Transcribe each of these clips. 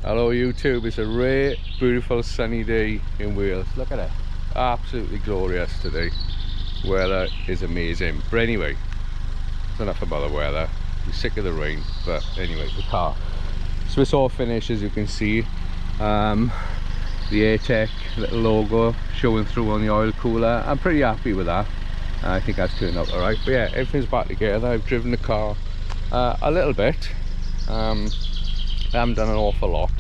Hello YouTube, it's a rare, beautiful sunny day in Wales. Look at it, absolutely glorious today. Weather is amazing. But anyway, that's enough about the weather. I'm sick of the rain, but anyway, the car. So it's all finished, as you can see. The AirTech little logo showing through on the oil cooler. I'm pretty happy with that. I think that's turned out alright. But yeah, everything's back together. I've driven the car a little bit. I haven't done an awful lot,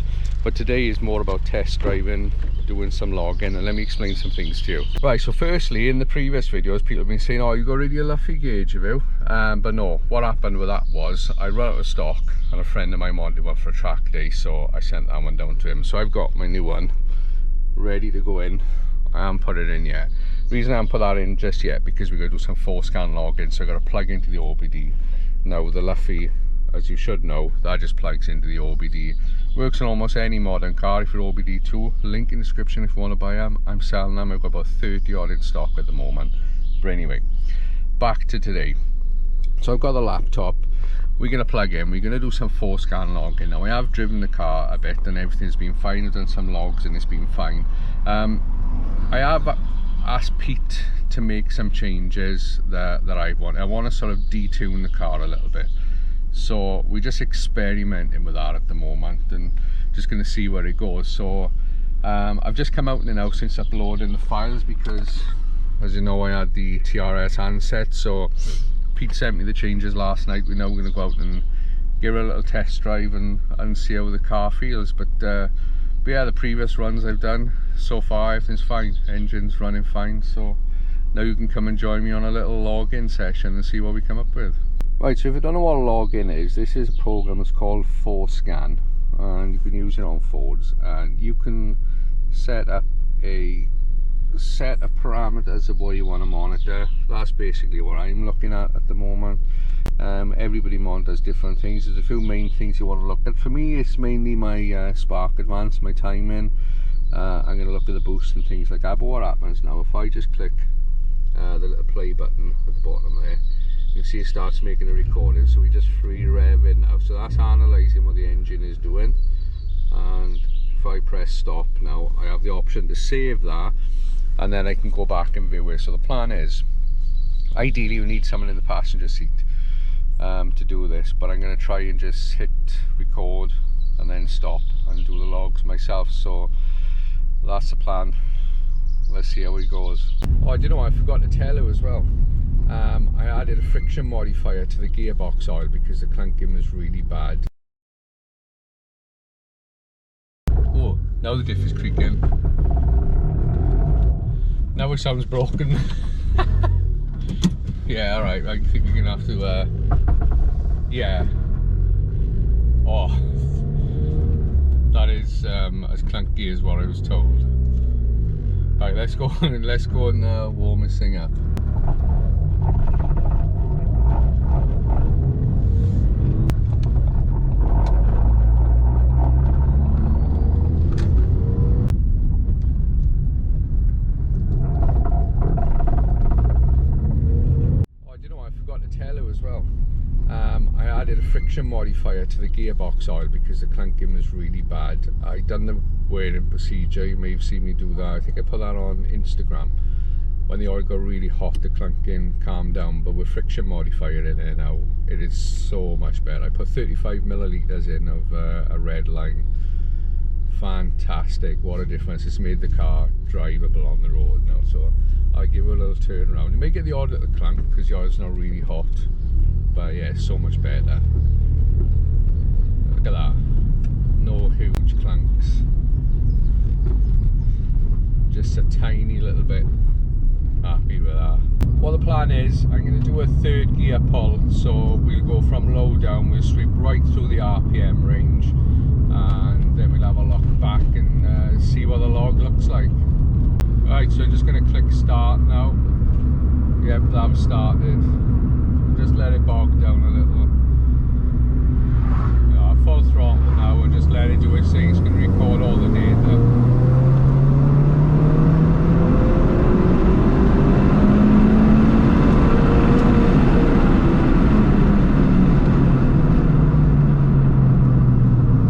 but today is more about test driving, doing some logging, and let me explain some things to you. Right, so firstly, in the previous videos people have been saying, oh, you got rid of your Lufi gauge, have you? But no, what happened with that was I ran out of stock and a friend of mine wanted one for a track day, so I sent that one down to him. So I've got my new one ready to go in. I haven't put it in yet. The reason I haven't put that in just yet, because we're going to do some 4-scan logging, so I've got to plug into the OBD. Now the Lufi, as you should know, that just plugs into the OBD. Works on almost any modern car. If you're OBD2, link in the description if you want to buy them. I'm selling them. I've got about 30 odd in stock at the moment. But anyway, back to today. So I've got the laptop. We're going to plug in. We're going to do some 4-scan logging. Now I have driven the car a bit and everything's been fine. I've done some logs and it's been fine. I have asked Pete to make some changes that I want. I want to sort of detune the car a little bit. So we're just experimenting with that at the moment and just going to see where it goes. So I've just come out in the house since uploading the files because, as you know, I had the TRS handset. So Pete sent me the changes last night. We're now going to go out and give it a little test drive and see how the car feels. But yeah, the previous runs I've done so far, everything's fine. Engine's running fine. So now you can come and join me on a little login session and see what we come up with. Right, so if you don't know what login is, this is a program that's called 4Scan, and you can use it on Fords, and you can set up a set of parameters of what you want to monitor. That's basically what I'm looking at the moment. Everybody monitors different things. There's a few main things you want to look at. For me, it's mainly my spark advance, my timing. I'm going to look at the boost and things like that. But what happens now, if I just click the little play button at the bottom there, you can see it starts making a recording. So we just free rev it now. So that's analysing what the engine is doing. And if I press stop now, I have the option to save that, and then I can go back and view it. So the plan is, ideally you need someone in the passenger seat to do this, but I'm going to try and just hit record and then stop and do the logs myself. So that's the plan. Let's see how it goes. Oh, I don't know, I forgot to tell you as well. I added a friction modifier to the gearbox oil because the clunking was really bad. Oh, now the diff is creaking. Now it sounds broken. Yeah, alright, I think we're gonna have to, yeah. Oh, that is as clunky as what I was told. Right, let's go and warm this thing up. I added a friction modifier to the gearbox oil because the clunking was really bad. I done the wearing procedure, you may have seen me do that. I think I put that on Instagram. When the oil got really hot, the clunking calmed down, but with friction modifier in there now, it is so much better. I put 35 millilitres in of a red line. Fantastic, what a difference. It's made the car drivable on the road now, so I'll give it a little turn around. You may get the odd little clunk because the oil's not really hot, but yeah, it's so much better. Look at that, no huge clunks, just a tiny little bit. Happy with that. Well, the plan is I'm going to do a 3rd gear pull, so we'll go from low down, we'll sweep right through the RPM range, and then we'll have a look back and see what the log looks like. Right, so I'm just going to click start now. Yep, that started. Just let it bog down a little. Full throttle now and just let it do its thing. It's going to record all the data.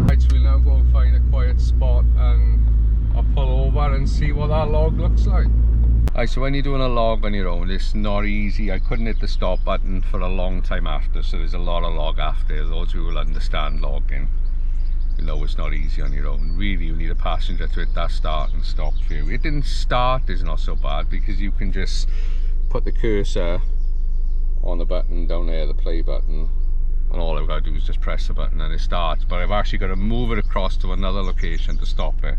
Right, so we'll now go and find a and see what that log looks like. Right, so when you're doing a log on your own, it's not easy. I couldn't hit the stop button for a long time after, so there's a lot of log after. Those who will understand logging, you know it's not easy on your own. Really, you need a passenger to hit that start and stop for you. It didn't start is not so bad because you can just put the cursor on the button down there, the play button, and all I've got to do is just press the button and it starts. But I've actually got to move it across to another location to stop it.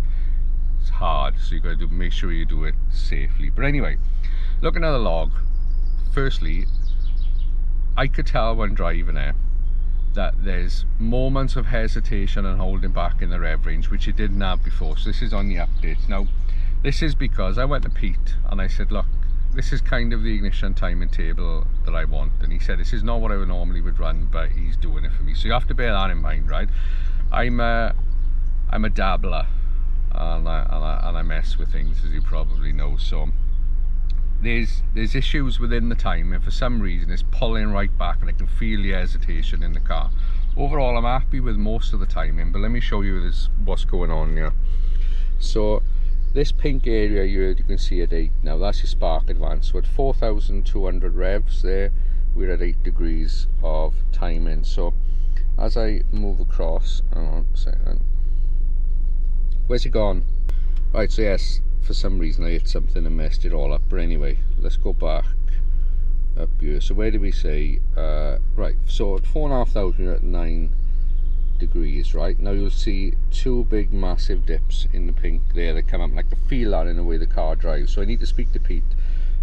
It's hard, so you've got to make sure you do it safely. But anyway, looking at the log, firstly, I could tell when driving it that there's moments of hesitation and holding back in the rev range, which it didn't have before. So this is on the updates. Now, this is because I went to Pete and I said, look, this is kind of the ignition timing table that I want, and he said this is not what I would normally run, but he's doing it for me. So you have to bear that in mind, right? I'm a dabbler, and I mess with things, as you probably know. So there's issues within the timing. For some reason it's pulling right back and I can feel the hesitation in the car. Overall I'm happy with most of the timing, but let me show you what's going on here. So this pink area here, you can see at 8 now, that's your spark advance. So at 4,200 revs there, we're at 8 degrees of timing. So as I move across, hang on a second, where's it gone? Right, so yes, for some reason I hit something and messed it all up. But anyway, let's go back up here. So where did we say, right, so at 4,500 you're at 9 degrees, right? Now you'll see 2 big massive dips in the pink there that come up, and I can feel that in the way the car drives. So I need to speak to Pete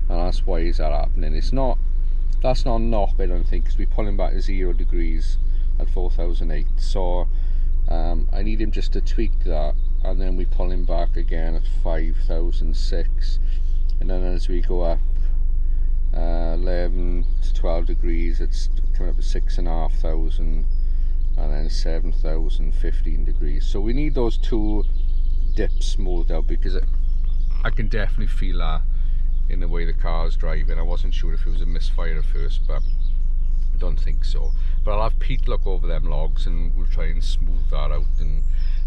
and ask why is that happening. That's not a knock, I don't think, because we're pulling back to 0 degrees at 4,008. So I need him just to tweak that, and then we pull him back again at 5,006, and then as we go up 11 to 12 degrees, it's coming up to 6,500, and then 7,000, 15 degrees. So we need those 2 dips smoothed out, because I can definitely feel that in the way the car's driving. I wasn't sure if it was a misfire at first, but I don't think so. But I'll have Pete look over them logs and we'll try and smooth that out.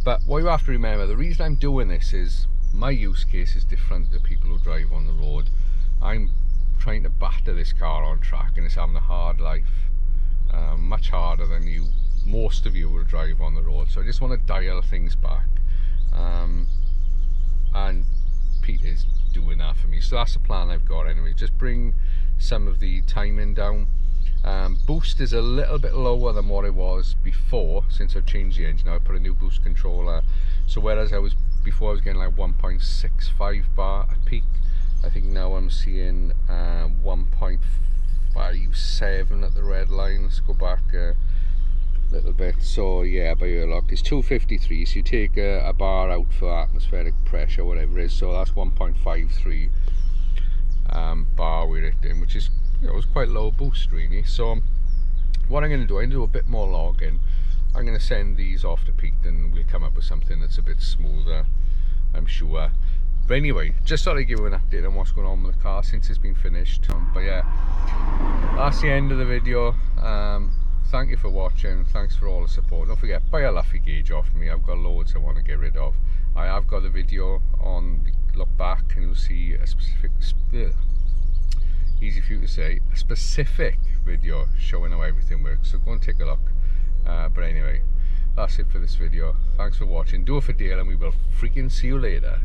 But what you have to remember, the reason I'm doing this is my use case is different to people who drive on the road. I'm trying to batter this car on track and it's having a hard life, much harder than most of you will drive on the road. So I just want to dial things back, and Pete is doing that for me. So that's the plan I've got anyway, just bring some of the timing down. Boost is a little bit lower than what it was before since I've changed the engine. Now I put a new boost controller, so whereas before I was getting like 1.65 bar at peak, I think now I'm seeing 1.57 at the red line. Let's go back little bit. So yeah, by your luck it's 253, so you take a bar out for atmospheric pressure, whatever it is, so that's 1.53 bar we're hitting, which is, you know, it's quite low boost really. So what I'm going to do, I'm going to do a bit more logging. I'm going to send these off to Pete and we'll come up with something that's a bit smoother, I'm sure. But anyway, just thought I'd give you an update on what's going on with the car since it's been finished. But yeah, that's the end of the video. Thank you for watching, thanks for all the support. Don't forget, buy a Lufi gauge off me. I've got loads I want to get rid of. I have got a video on the look back and you'll see a specific, easy for you to say, a specific video showing how everything works, so go and take a look. But anyway, that's it for this video. Thanks for watching. Do it for Dale and we will freaking see you later.